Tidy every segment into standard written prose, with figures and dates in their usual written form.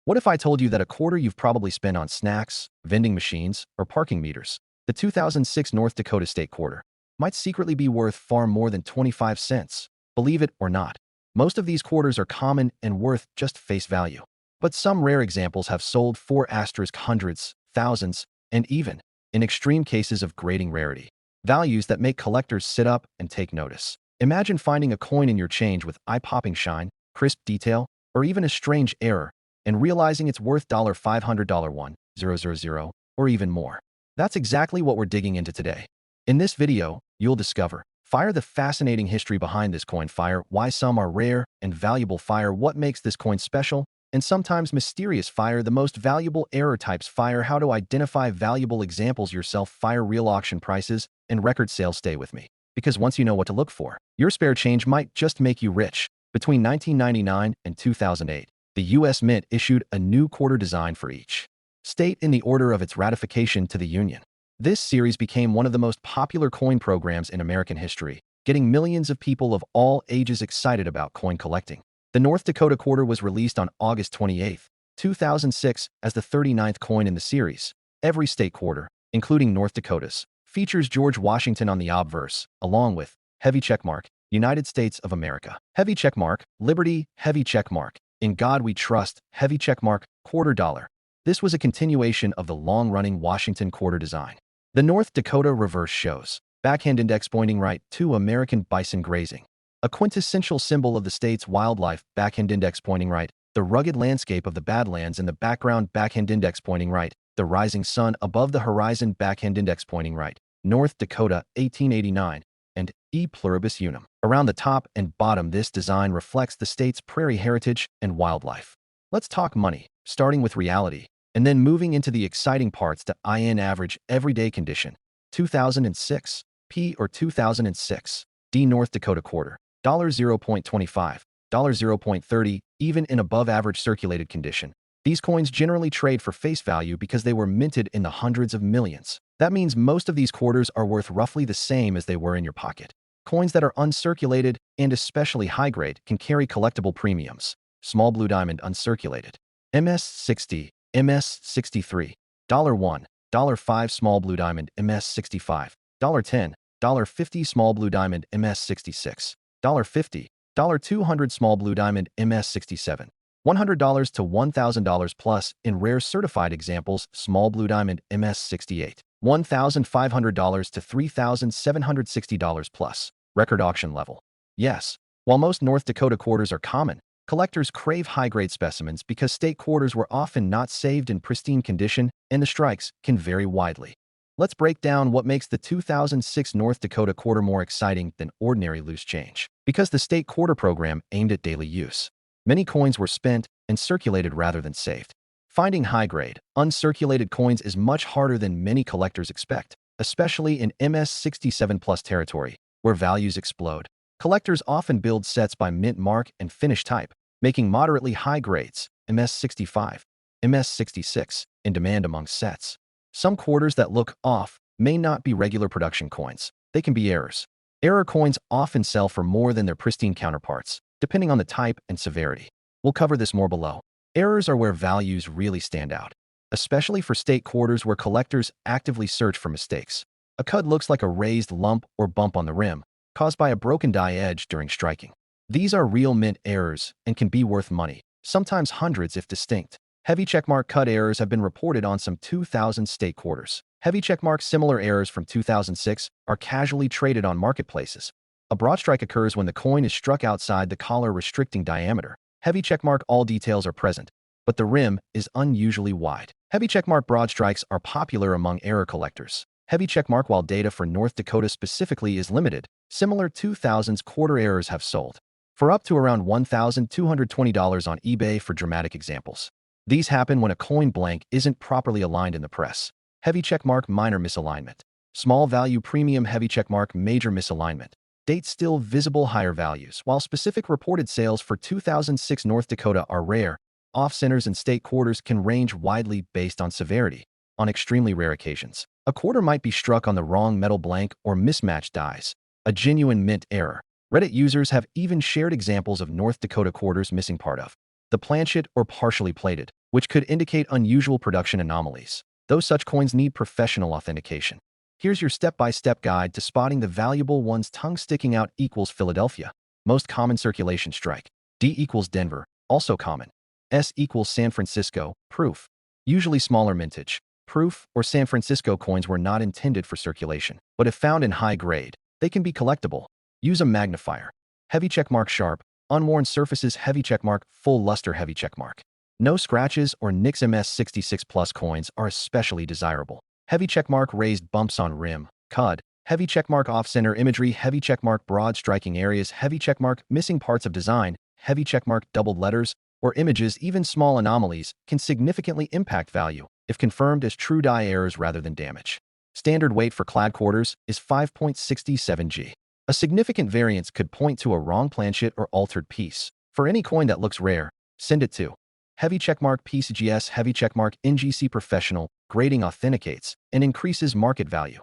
What if I told you that a quarter you've probably spent on snacks, vending machines, or parking meters, the 2006 North Dakota State Quarter, might secretly be worth far more than 25 cents? Believe it or not, most of these quarters are common and worth just face value. But some rare examples have sold for hundreds, thousands, and even, in extreme cases of grating rarity, values that make collectors sit up and take notice. Imagine finding a coin in your change with eye-popping shine, crisp detail, or even a strange error, and realizing it's worth $500, $1,000, or even more. That's exactly what we're digging into today. In this video, you'll discover the fascinating history behind this coin, why some are rare and valuable, what makes this coin special, and sometimes mysterious, the most valuable error types, how to identify valuable examples yourself, real auction prices, and record sales. Stay with me, because once you know what to look for, your spare change might just make you rich. Between 1999 and 2008, the U.S. Mint issued a new quarter design for each state in the order of its ratification to the Union. This series became one of the most popular coin programs in American history, getting millions of people of all ages excited about coin collecting. The North Dakota quarter was released on August 28, 2006, as the 39th coin in the series. Every state quarter, including North Dakota's, features George Washington on the obverse, along with heavy checkmark, United States of America, heavy checkmark, Liberty, heavy checkmark, In God We Trust, heavy checkmark, quarter dollar. This was a continuation of the long-running Washington quarter design. The North Dakota reverse shows backhand index pointing right to American bison grazing, a quintessential symbol of the state's wildlife. Backhand index pointing right, the rugged landscape of the Badlands in the background. Backhand index pointing right, the rising sun above the horizon. Backhand index pointing right, North Dakota, 1889, and E pluribus unum. Around the top and bottom, this design reflects the state's prairie heritage and wildlife. Let's talk money, starting with reality, and then moving into the exciting parts. The IN average everyday condition, 2006, P or 2006, D North Dakota quarter, $0.25, $0.30, even in above average circulated condition. These coins generally trade for face value because they were minted in the hundreds of millions. That means most of these quarters are worth roughly the same as they were in your pocket. Coins that are uncirculated and especially high grade can carry collectible premiums. Small blue diamond uncirculated, MS60, MS63, $1, $5 small blue diamond MS65, $10, $50 small blue diamond MS66, $50, $200 small blue diamond MS67, $100 to $1,000 plus in rare certified examples. Small blue diamond MS68, $1,500 to $3,760 plus. Record auction level. Yes, while most North Dakota quarters are common, collectors crave high-grade specimens because state quarters were often not saved in pristine condition, and the strikes can vary widely. Let's break down what makes the 2006 North Dakota quarter more exciting than ordinary loose change. Because the state quarter program aimed at daily use, many coins were spent and circulated rather than saved. Finding high-grade, uncirculated coins is much harder than many collectors expect, especially in MS67 plus territory, where values explode. Collectors often build sets by mint mark and finish type, making moderately high grades, MS65, MS66, in demand among sets. Some quarters that look off may not be regular production coins. They can be errors. Error coins often sell for more than their pristine counterparts, depending on the type and severity. We'll cover this more below. Errors are where values really stand out, especially for state quarters where collectors actively search for mistakes. A cud looks like a raised lump or bump on the rim, caused by a broken die edge during striking. These are real mint errors and can be worth money, sometimes hundreds if distinct. Heavy checkmark cut errors have been reported on some 2,000 state quarters. Heavy checkmark similar errors from 2006 are casually traded on marketplaces. A broadstrike occurs when the coin is struck outside the collar restricting diameter. Heavy checkmark all details are present, but the rim is unusually wide. Heavy checkmark broadstrikes are popular among error collectors. Heavy checkmark while data for North Dakota specifically is limited, similar 2000s quarter errors have sold for up to around $1,220 on eBay for dramatic examples. These happen when a coin blank isn't properly aligned in the press. Heavy checkmark minor misalignment. Small value premium heavy checkmark major misalignment. Date still visible higher values. While specific reported sales for 2006 North Dakota are rare, off-centers and state quarters can range widely based on severity. On extremely rare occasions, a quarter might be struck on the wrong metal blank or mismatched dies, a genuine mint error. Reddit users have even shared examples of North Dakota quarters missing part of the planchet or partially plated, which could indicate unusual production anomalies. Though such coins need professional authentication. Here's your step-by-step guide to spotting the valuable ones. Tongue sticking out equals Philadelphia. Most common circulation strike. D equals Denver, also common. S equals San Francisco, proof. Usually smaller mintage. Proof or San Francisco coins were not intended for circulation, but if found in high grade, they can be collectible. Use a magnifier. Heavy checkmark sharp, unworn surfaces heavy checkmark, full luster heavy checkmark. No scratches or nicks. MS66 plus coins are especially desirable. Heavy checkmark raised bumps on rim, cud. Heavy checkmark off-center imagery, heavy checkmark broad striking areas, heavy checkmark missing parts of design, heavy checkmark doubled letters, or images. Even small anomalies can significantly impact value if confirmed as true die errors rather than damage. Standard weight for clad quarters is 5.67 g. A significant variance could point to a wrong planchet or altered piece. For any coin that looks rare, send it to heavy checkmark PCGS. Heavy checkmark NGC professional grading authenticates and increases market value.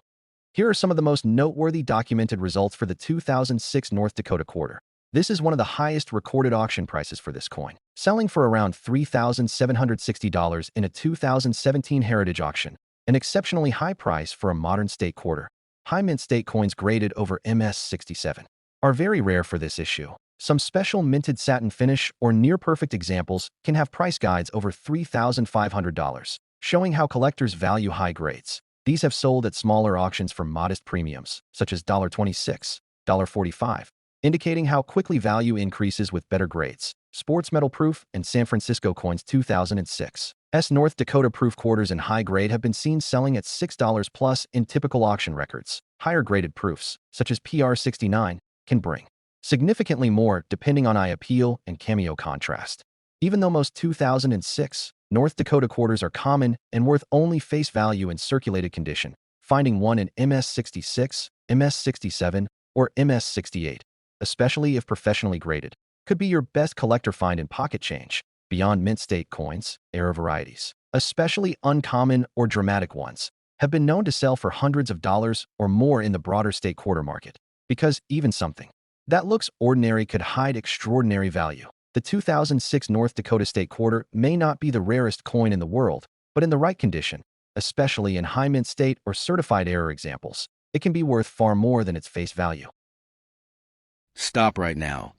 Here are some of the most noteworthy documented results for the 2006 North Dakota quarter. This is one of the highest recorded auction prices for this coin, selling for around $3,760 in a 2017 heritage auction, an exceptionally high price for a modern state quarter. High mint state coins graded over MS67 are very rare for this issue. Some special minted satin finish or near-perfect examples can have price guides over $3,500, showing how collectors value high grades. These have sold at smaller auctions for modest premiums, such as $26, $45, indicating how quickly value increases with better grades. Sports metal proof and San Francisco coins 2006. North Dakota proof quarters in high grade have been seen selling at $6 plus in typical auction records. Higher graded proofs, such as PR69, can bring significantly more depending on eye appeal and cameo contrast. Even though most 2006 North Dakota quarters are common and worth only face value in circulated condition, finding one in MS66, MS67, or MS68, especially if professionally graded, could be your best collector find in pocket change. Beyond mint state coins, era varieties, especially uncommon or dramatic ones, have been known to sell for hundreds of dollars or more in the broader state quarter market, because even something that looks ordinary could hide extraordinary value. The 2006 North Dakota state quarter may not be the rarest coin in the world, but in the right condition, especially in high mint state or certified error examples, it can be worth far more than its face value. Stop right now,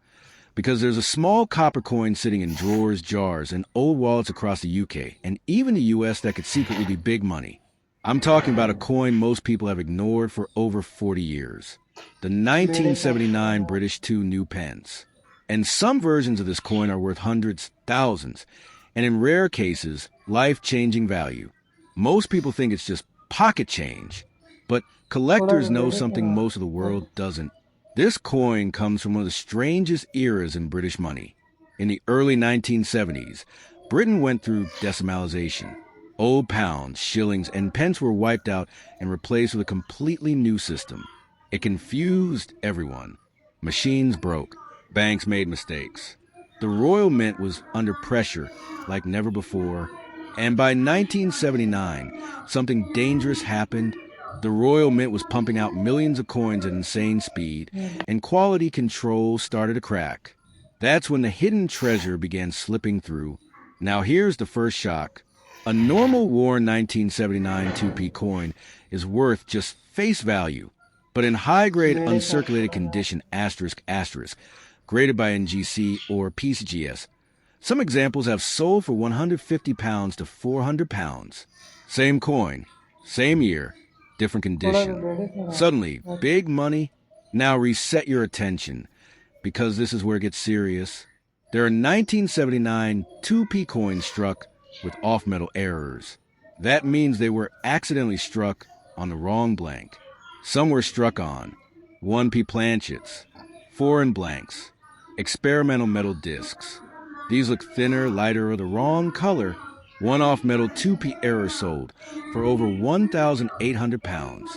because there's a small copper coin sitting in drawers, jars, and old wallets across the UK, and even the US that could secretly be big money. I'm talking about a coin most people have ignored for over 40 years. The 1979 British II New Pence. And some versions of this coin are worth hundreds, thousands, and in rare cases, life-changing value. Most people think it's just pocket change, but collectors know something most of the world doesn't. This coin comes from one of the strangest eras in British money. In the early 1970s, Britain went through decimalization. Old pounds, shillings, and pence were wiped out and replaced with a completely new system. It confused everyone. Machines broke. Banks made mistakes. The Royal Mint was under pressure like never before. And by 1979, something dangerous happened. The Royal Mint was pumping out millions of coins at insane speed, and quality control started to crack. That's when the hidden treasure began slipping through. Now here's the first shock. A normal worn 1979 2p coin is worth just face value, but in high-grade uncirculated condition ***, graded by NGC or PCGS, some examples have sold for £150 to £400. Same coin, same year, different condition. Suddenly, big money. Now reset your attention, because this is where it gets serious. There are 1979 2p coins struck with off-metal errors. That means they were accidentally struck on the wrong blank. Some were struck on 1p planchets, foreign blanks, experimental metal discs. These look thinner, lighter, or the wrong color. One off-metal 2p error sold for over £1,800.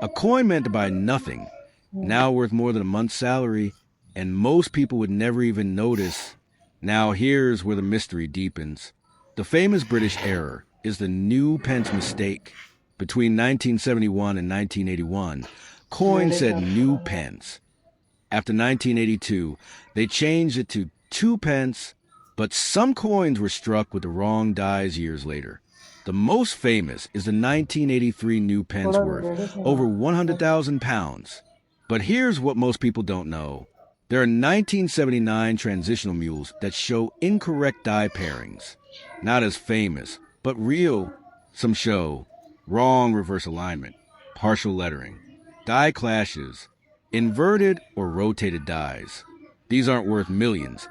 A coin meant to buy nothing, now worth more than a month's salary, and most people would never even notice. Now here's where the mystery deepens. The famous British error is the new Pence mistake. Between 1971 and 1981, coins said new Pence. After 1982, they changed it to 2 pence, But some coins were struck with the wrong dies years later. The most famous is the 1983 new Pence worth over 100,000 pounds. But here's what most people don't know. There are 1979 transitional mules that show incorrect die pairings. Not as famous, but real. Some show wrong reverse alignment, partial lettering, die clashes, inverted or rotated dies. These aren't worth millions,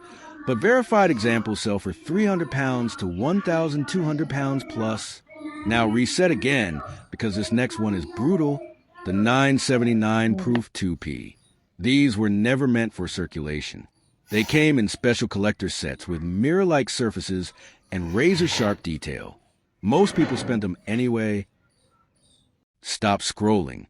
but verified examples sell for 300 pounds to 1,200 pounds plus. Now reset again, because this next one is brutal, the 979 proof 2P. These were never meant for circulation. They came in special collector sets with mirror-like surfaces and razor-sharp detail. Most people spent them anyway. Stop scrolling,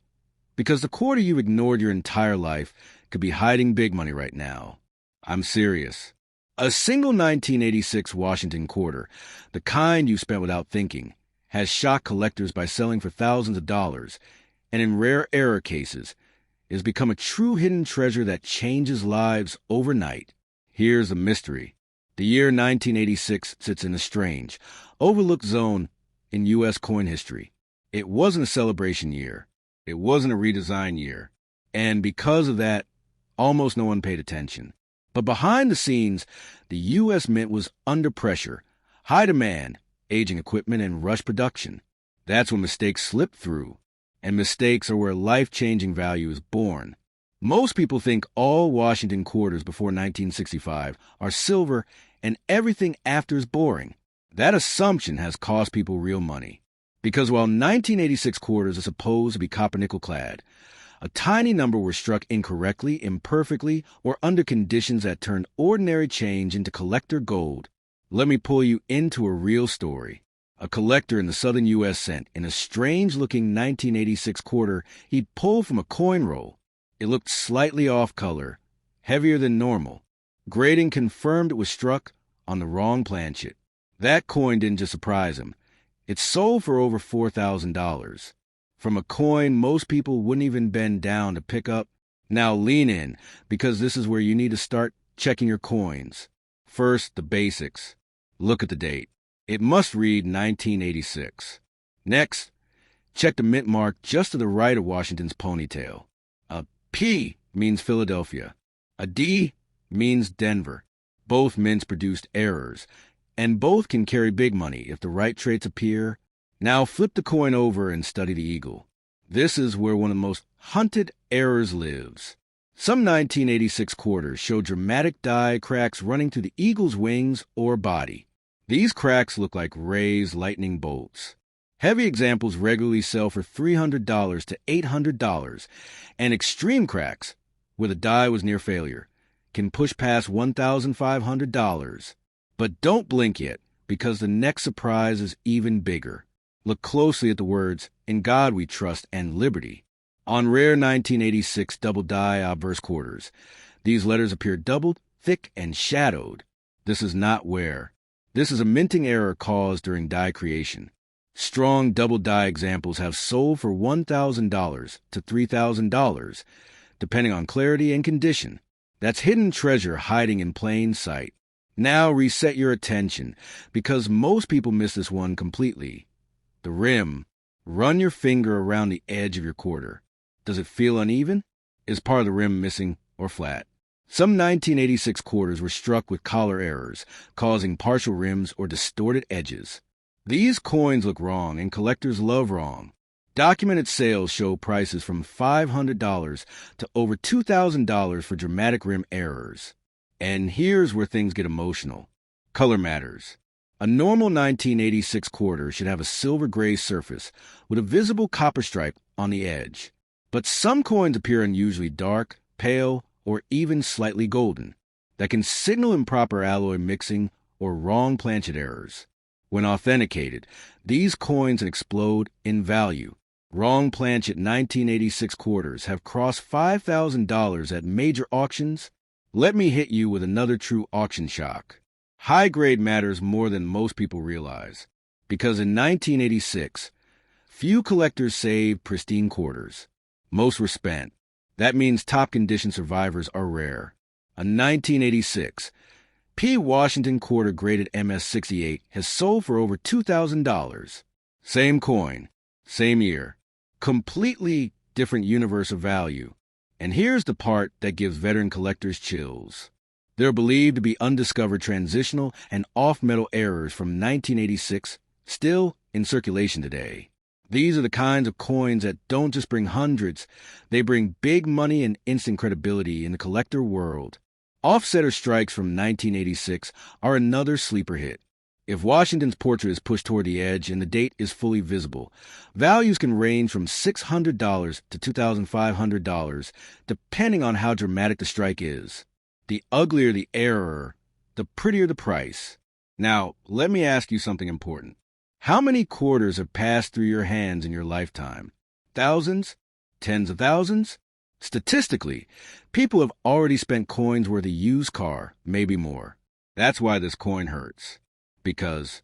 because the quarter you ignored your entire life could be hiding big money right now. I'm serious. A single 1986 Washington quarter, the kind you spent without thinking, has shocked collectors by selling for thousands of dollars, and in rare error cases, has become a true hidden treasure that changes lives overnight. Here's the mystery. The year 1986 sits in a strange, overlooked zone in U.S. coin history. It wasn't a celebration year. It wasn't a redesign year. And because of that, almost no one paid attention. But behind the scenes, the U.S. Mint was under pressure, high demand, aging equipment, and rush production. That's when mistakes slip through. And mistakes are where life-changing value is born. Most people think all Washington quarters before 1965 are silver and everything after is boring. That assumption has cost people real money. Because while 1986 quarters are supposed to be copper-nickel clad, a tiny number were struck incorrectly, imperfectly, or under conditions that turned ordinary change into collector gold. Let me pull you into a real story. A collector in the southern U.S. sent in a strange-looking 1986 quarter he'd pulled from a coin roll. It looked slightly off color, heavier than normal. Grading confirmed it was struck on the wrong planchet. That coin didn't just surprise him. It sold for over $4,000. From a coin most people wouldn't even bend down to pick up. Now lean in, because this is where you need to start checking your coins. First, the basics. Look at the date. It must read 1986. Next, check the mint mark just to the right of Washington's ponytail. A P means Philadelphia. A D means Denver. Both mints produced errors, and both can carry big money if the right traits appear. Now flip the coin over and study the eagle. This is where one of the most hunted errors lives. Some 1986 quarters show dramatic die cracks running through the eagle's wings or body. These cracks look like raised lightning bolts. Heavy examples regularly sell for $300 to $800, and extreme cracks, where the die was near failure, can push past $1,500. But don't blink yet, because the next surprise is even bigger. Look closely at the words, "In God We Trust" and "Liberty." On rare 1986 double die obverse quarters, these letters appear doubled, thick, and shadowed. This is not wear. This is a minting error caused during die creation. Strong double die examples have sold for $1,000 to $3,000, depending on clarity and condition. That's hidden treasure hiding in plain sight. Now reset your attention, because most people miss this one completely. The rim. Run your finger around the edge of your quarter. Does it feel uneven? Is part of the rim missing or flat? Some 1986 quarters were struck with collar errors, causing partial rims or distorted edges. These coins look wrong, and collectors love wrong. Documented sales show prices from $500 to over $2,000 for dramatic rim errors. And here's where things get emotional. Color matters. A normal 1986 quarter should have a silver-gray surface with a visible copper stripe on the edge. But some coins appear unusually dark, pale, or even slightly golden. That can signal improper alloy mixing or wrong planchet errors. When authenticated, these coins explode in value. Wrong planchet 1986 quarters have crossed $5,000 at major auctions. Let me hit you with another true auction shock. High grade matters more than most people realize, because in 1986, few collectors saved pristine quarters. Most were spent. That means top condition survivors are rare. A 1986 P. Washington quarter graded MS-68 has sold for over $2,000. Same coin, same year, completely different universe of value. And here's the part that gives veteran collectors chills. They're believed to be undiscovered transitional and off-metal errors from 1986, still in circulation today. These are the kinds of coins that don't just bring hundreds, they bring big money and instant credibility in the collector world. Offsetter strikes from 1986 are another sleeper hit. If Washington's portrait is pushed toward the edge and the date is fully visible, values can range from $600 to $2,500, depending on how dramatic the strike is. The uglier the error, the prettier the price. Now, let me ask you something important. How many quarters have passed through your hands in your lifetime? Thousands? Tens of thousands? Statistically, people have already spent coins worth a used car, maybe more. That's why this coin hurts. Because